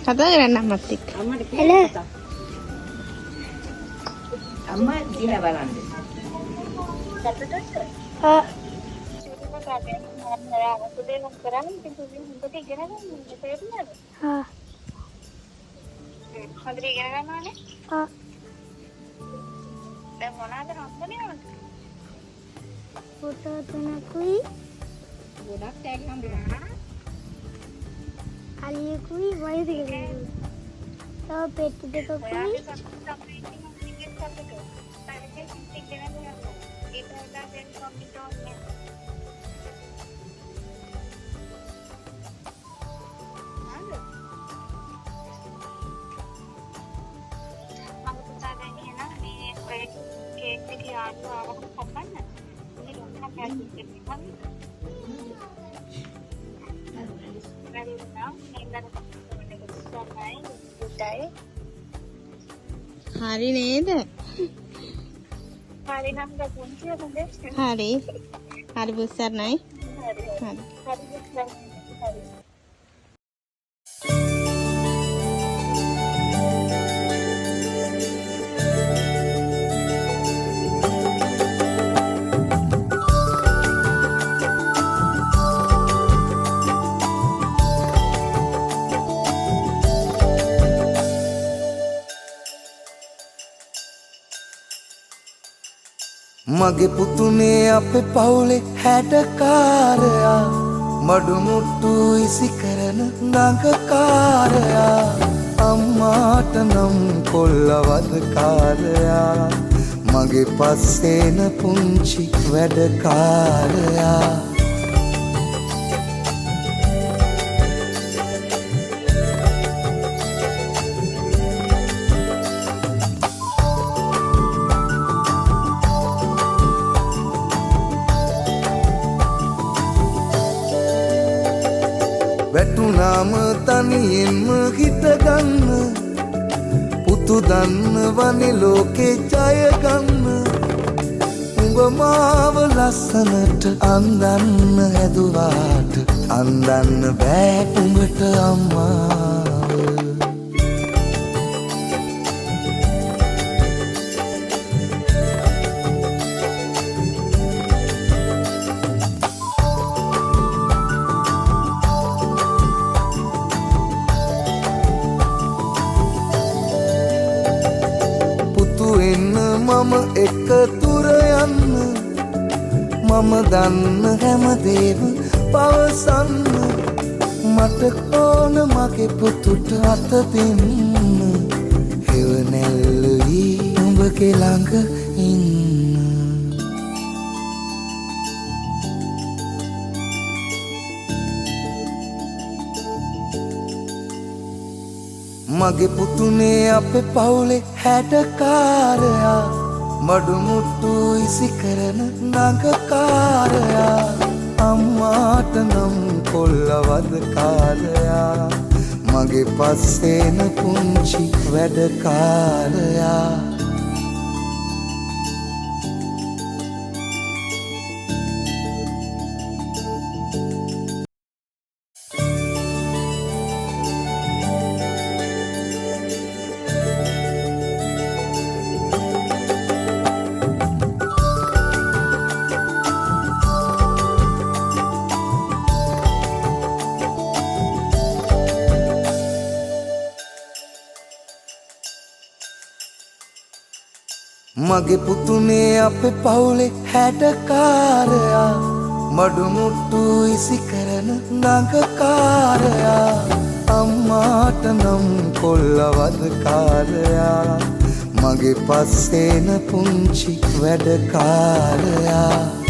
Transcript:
කතා කරන්න අම්මත් එක්ක. අම්මට කියලා අම්මා දිහා බලන්න. ආ foto tunakui ගොඩක් ටැග් හම්බුනා. aliyakui වයසකදී තව පෙට්ටි දෙකකුයි හරි නේද? හරි නම් ගොන්තිය හොඳේ. හරි. හරි බුස්සර්ණයි. හරි. හරි. හරි. මගේ පුතුනේ අපේ පවුලේ හැඩකාරයා මඩු මුට්ටු ඉසි කරන නගකාරයා අම්මාට නම් කොල්ලවදකාරයා මගේ පස්සේන පුංචි වැඩකාරයා වැටුනාම තනියෙන්ම හිටගන්න පුතු දන්නවනේ ලෝකේ ජයගන්න උඹ මාව ලස්සනට අන්දන්න හැදුවාට අන්දන්න බෑ උඹට අම්මාව මම එක තුර යන්න මම දන්න හැමදේම පවසන්න මට ඕන මගේ පුතුට අත දෙන්න හෙවනැල්ල වී උඹගේ ළඟ ඉන්න මගේ පුතුනේ අපේ පවුලේ හැඩකාරයා මඩු මුට්ටු ඉසි කරන නගකාරයා අම්මාට නම් කොල්ලවදකාරයා මගේ පස්සේන පුංචි වැඩකාරයා මගේ පුතුනේ අපේ පවුලේ හැඩකාරයා මඩු මුට්ටු ඉසි කරන නගකාරයා අම්මාට නම් කොල්ලවදකාරයා මගේ පස්සේන පුංචි වැඩකාරයා